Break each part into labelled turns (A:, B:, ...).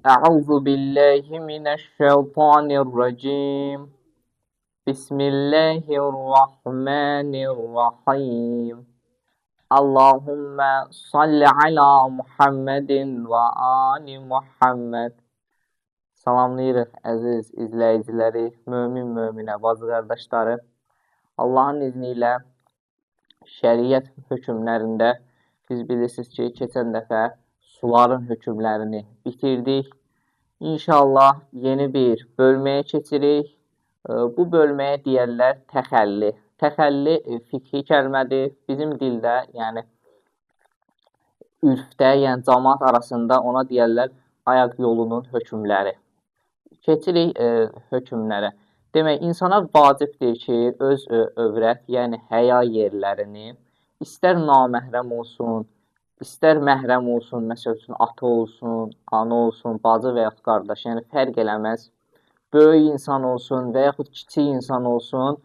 A: Euzu billahi mineşşeytanirracim. Bismillahirrahmanirrahim. Allahumme salli ala Muhammedin ve ali Muhammed. Salamlayırıq əziz izləyiciləri, möminə, bacı qardaşları. Allahın izni ilə şəriət hökmlərində biz bilirsiniz ki, keçən dəfə suların hökmlərini bitirdik. İnşallah yeni bir bölməyə keçirik. Bu bölməyə deyərlər təxəlli. Təxəlli fiqhi kəlmədir. Bizim dildə, yəni ürfdə, yəni cəmaət arasında ona deyərlər ayaq yolunun hökmləri. Keçirik hökmlərə. Demək, insana vacibdir ki, öz övrət, yəni həya yerlərini istər naməhrəm olsun, İstər məhrəm olsun, məsəl üçün ata olsun, ana olsun, bacı və yaxud qardaş, yəni fərq eləməz. Böyük insan olsun və yaxud kiçik insan olsun,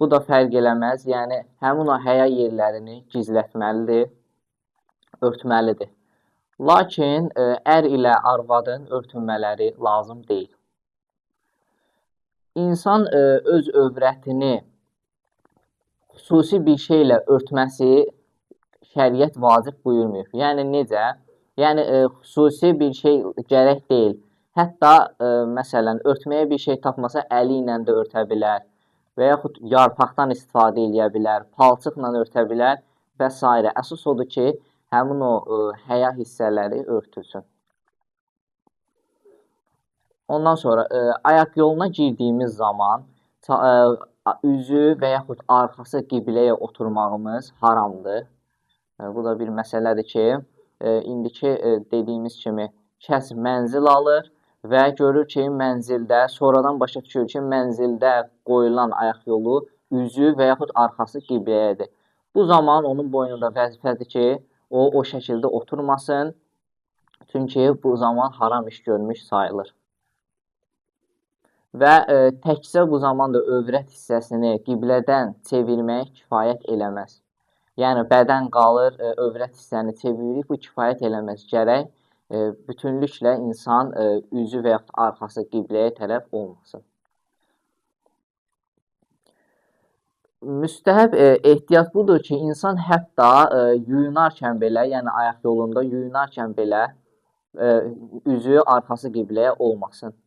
A: bu da fərq eləməz. Yəni, həmin o həya yerlərini gizlətməlidir, örtməlidir. Lakin, ər ilə arvadın örtünmələri lazım deyil. İnsan öz övrətini xüsusi bir şeylə örtməsi şəriət vacib buyurmuyor. Yəni necə? Yəni xüsusi bir şey gərək deyil. Hətta məsələn örtməyə bir şey tapmasa əli ilə də örtə bilər və yaxud yarpaqdan istifadə edə bilər, palçıqla örtə bilər və s. Əsas odur ki, həmin o həya hissələri örtülsün. Ondan sonra ayaq yoluna girdiyimiz zaman üzü və yaxud arxası qibləyə oturmağımız haramdır. Bu da bir məsələdir ki, indiki dediyimiz kimi kəs mənzil alır və görür ki, mənzildə, sonradan başa düşür ki, mənzildə qoyulan ayaq yolu üzü və yaxud arxası qibləyə. Bu zaman onun boynunda vəzifədir ki, o şəkildə oturmasın, çünki bu zaman haram iş görmüş sayılır. Və təkcə bu zaman da övrət hissəsini qiblədən çevirmək kifayət eləməz. Yəni, bədən qalır, övrət hissəni çevirik, bu kifayət eləməz. Gərək bütünlüklə insan üzü və yaxud arxası qibləyə tərəf olmasın. Müstəhəb ehtiyat budur ki, insan hətta yuyunarkən belə, yəni ayaq yolunda yuyunarkən belə üzü arxası qibləyə olmasın.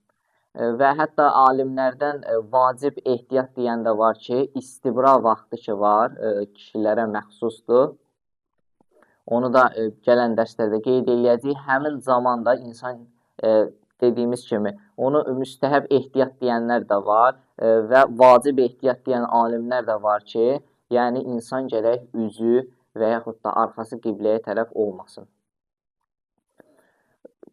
A: Və hətta alimlərdən vacib ehtiyat deyən də var ki, istibra vaxtı ki var, kişilərə məxsusdur. Onu da gələn dərslərdə qeyd eləyəcəyik. Həmin zamanda insan dediyimiz kimi, onu müstəhəb ehtiyat deyənlər də var və vacib ehtiyat deyən alimlər də var ki, yəni insan gərək üzü və yaxud da arxası qibləyə tərəf olmasın.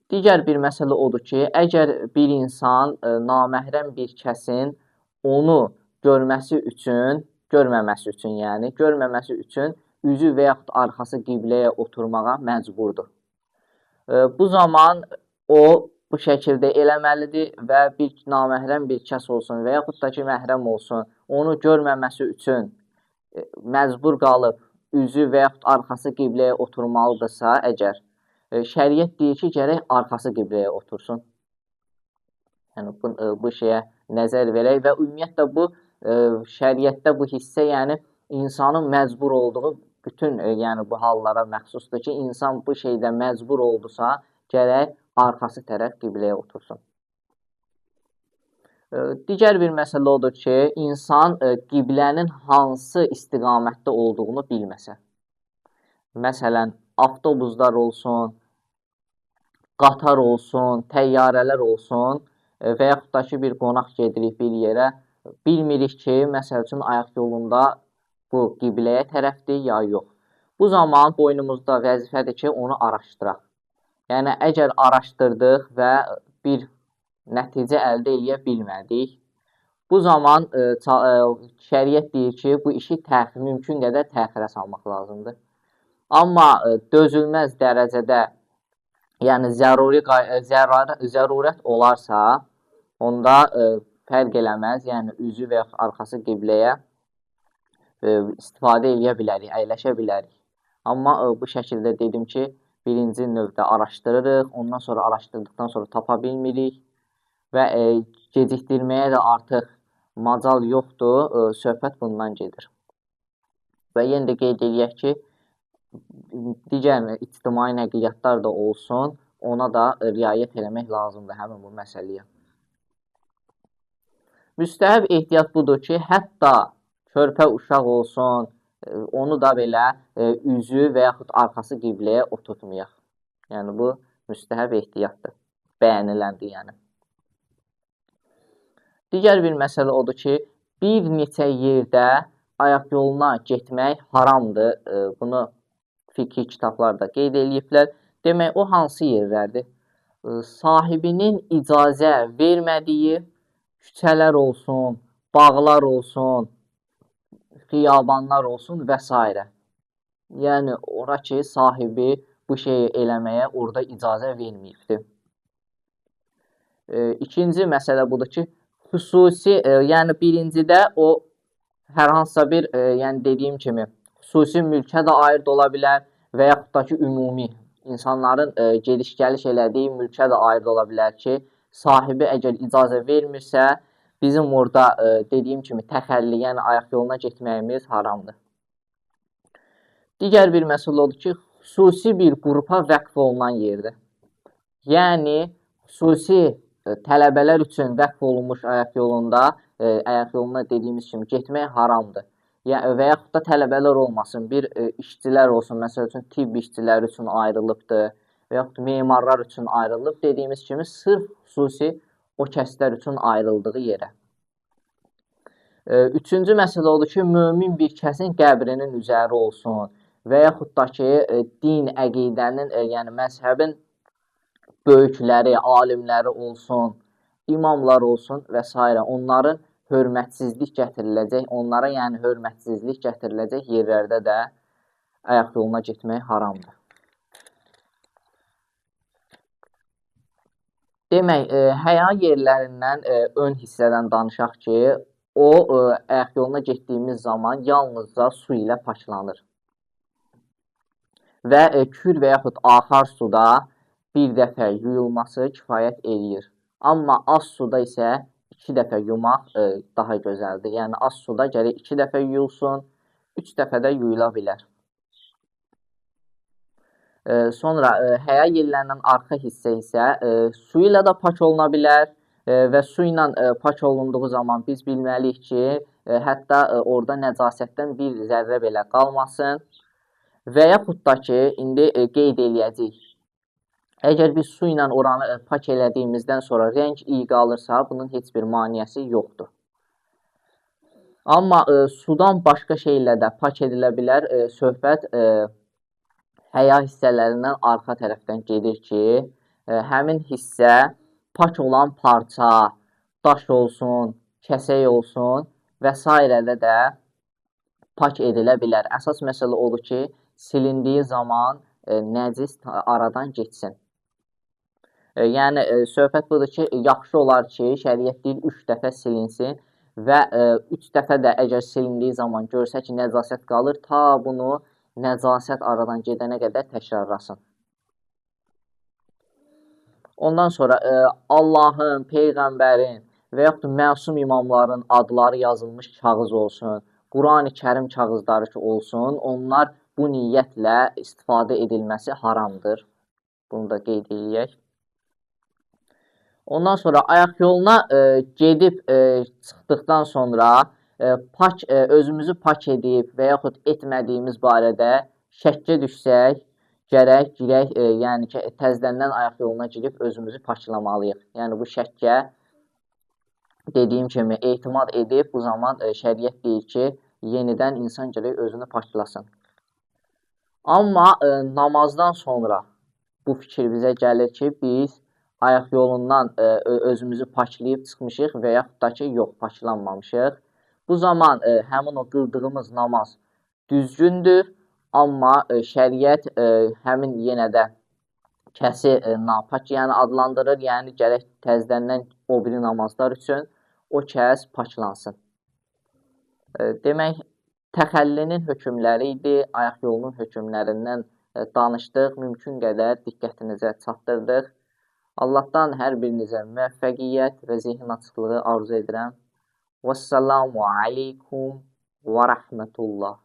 A: Digər bir məsələ odur ki, əgər bir insan naməhrəm bir kəsin onu görməməsi üçün üzü və yaxud arxası qibləyə oturmağa məcburdur. Bu zaman o bu şəkildə eləməlidir və bir naməhrəm bir kəs olsun və yaxud da ki, məhrəm olsun, onu görməməsi üçün məcbur qalıb üzü və yaxud arxası qibləyə oturmalıdırsa, əgər şəriət deyir ki, gərək arxası qibləyə otursun. Yəni, bu şeyə nəzər verək və ümumiyyətlə bu şəriətdə bu hissə, yəni insanın məcbur olduğu bütün yəni bu hallara məxsusdur ki, insan bu şeydə məcbur oldusa, gərək arxası tərəf qibləyə otursun. Digər bir məsələ odur ki, insan qiblənin hansı istiqamətdə olduğunu bilməsə. Məsələn, avtobuslar olsun, qatar olsun, təyyarələr olsun və yaxud da ki, bir qonaq gedirik bir yerə, bilmirik ki, məsəl üçün, ayaq yolunda bu qibləyə tərəfdir, ya yox. Bu zaman boynumuzda vəzifədir ki, onu araşdıraq. Yəni, əgər araşdırdıq və bir nəticə əldə edə bilmədik, bu zaman şəriət deyir ki, bu işi mümkün qədər təxirə salmaq lazımdır. Amma dözülməz dərəcədə, yəni zərurət olarsa, onda fərq eləməz, yəni üzü və yaxud arxası qibləyə istifadə edə bilərik, əyləşə bilərik. Amma bu şəkildə dedim ki, birinci növdə araşdırırıq, ondan sonra araşdırdıqdan sonra tapa bilmirik və gecikdirməyə də artıq macal yoxdur, söhbət bundan gedir. Və yenə də qeyd edək ki, digər ictimai nəqliyyatlar da olsun, ona da riayət eləmək lazımdır həmin bu məsələyə. Müstəhəb ehtiyat budur ki, hətta körpə uşaq olsun, onu da belə üzü və yaxud arxası qibləyə oturtmayaq. Yəni, bu müstəhəb ehtiyatdır, bəyəniləndir yəni. Digər bir məsələ odur ki, bir neçə yerdə ayaq yoluna getmək haramdır. Bunu fiqhi kitablarda qeyd ediblər. Demək, o hansı yerlərdir? Sahibinin icazə vermədiyi küçələr olsun, bağlar olsun, xiyabanlar olsun və s. Yəni, ora ki, sahibi bu şeyi eləməyə orada icazə verməyibdir. İkinci məsələ budur ki, xüsusi, yəni birincidə o hər hansısa bir, yəni dediyim kimi, xüsusi mülkə də aid ola bilər və yaxud da ki, ümumi insanların gediş-gəliş elədiyi mülkə də aid ola bilər ki, sahibi əgər icazə vermirsə, bizim orada dediyim kimi təxəlli, yəni ayaq yoluna getməyimiz haramdır. Digər bir məsələ odur ki, xüsusi bir qrupa vəqf olunan yerdir. Yəni, xüsusi tələbələr üçün vəqf olunmuş ayaq yoluna dediyimiz kimi getmək haramdır. Və yaxud da tələbələr olmasın, bir işçilər olsun, məsəl üçün tibb işçiləri üçün ayrılıbdır və yaxud memarlar üçün ayrılıb, dediyimiz kimi sırf xüsusi o kəslər üçün ayrıldığı yerə. Üçüncü məsələ odur ki, mömin bir kəsin qəbrinin üzəri olsun və yaxud da ki, din, əqidənin, yəni məzhəbin böyükləri, alimləri olsun, imamlar olsun və s. Onların hörmətsizlik gətiriləcək, onlara yəni hörmətsizlik gətiriləcək yerlərdə də ayaq yoluna getmək haramdır. Demək, həya yerlərindən ön hissədən danışaq ki, o ayaq yoluna getdiyimiz zaman yalnızca su ilə paklanır. Və kür və yaxud axar suda bir dəfə yuyulması kifayət eləyir. Amma az suda isə 2 dəfə yumaq daha gözəldir. Yəni, az suda gərək 2 dəfə yuyulsun, 3 dəfə də yuyula bilər. Sonra həya yerlərindən arxa hissə isə su ilə də pak oluna bilər və su ilə pak olunduğu zaman biz bilməliyik ki, hətta orada nəcasətdən bir zərrə belə qalmasın və yaxud da ki, indi qeyd eləyəcəyik. Əgər biz su ilə oranı pak elədiyimizdən sonra rəng iyi qalırsa, bunun heç bir maniyəsi yoxdur. Amma sudan başqa şeylə də pak edilə bilər. Söhbət həya hissələrindən arxa tərəfdən gedir ki, həmin hissə pak olan parça, daş olsun, kəsək olsun və s. də pak edilə bilər. Əsas məsələ odur ki, silindiyi zaman nəcis aradan geçsin. Yəni, söhbət budur ki, yaxşı olar ki, şəriət deyir 3 dəfə silinsin və 3 dəfə də əgər silindiyi zaman görsə ki, nəcasət qalır, ta bunu nəcasət aradan gedənə qədər təkrarlasın. Ondan sonra Allahın, Peyğəmbərin və yaxud məsum imamların adları yazılmış kağız olsun, Qurani Kərim kağızları ki olsun, onlar bu niyyətlə istifadə edilməsi haramdır. Bunu da qeyd edək. Ondan sonra ayaq yoluna gedib çıxdıqdan sonra özümüzü pak edib və yaxud etmədiyimiz barədə şəkkə düşsək, gərək girək, yəni ki, təzədən ayaq yoluna girib özümüzü paklamalıyıq. Yəni, bu şəkkə dediyim kimi etimad edib, bu zaman şəriət deyir ki, yenidən insan gərək özünü paklasın. Amma namazdan sonra bu fikir bizə gəlir ki, biz ayaq yolundan özümüzü paklayıb çıxmışıq və yaxud da ki, yox, paklanmamışıq. Bu zaman həmin o qıldığımız namaz düzgündür, amma şəriət həmin yenə də kəsi napak yəni adlandırır, yəni gərək təzədən o biri namazlar üçün o kəs paklansın. Demək, təxəllinin hökmləri idi, ayaq yolunun hökmlərindən danışdıq, mümkün qədər diqqətinizə çatdırdıq. Allahdan hər birinizə müvəffəqiyyət və zehin açıqlığı arzu edirəm. Vəssalamu aleykum və rəhmətullah.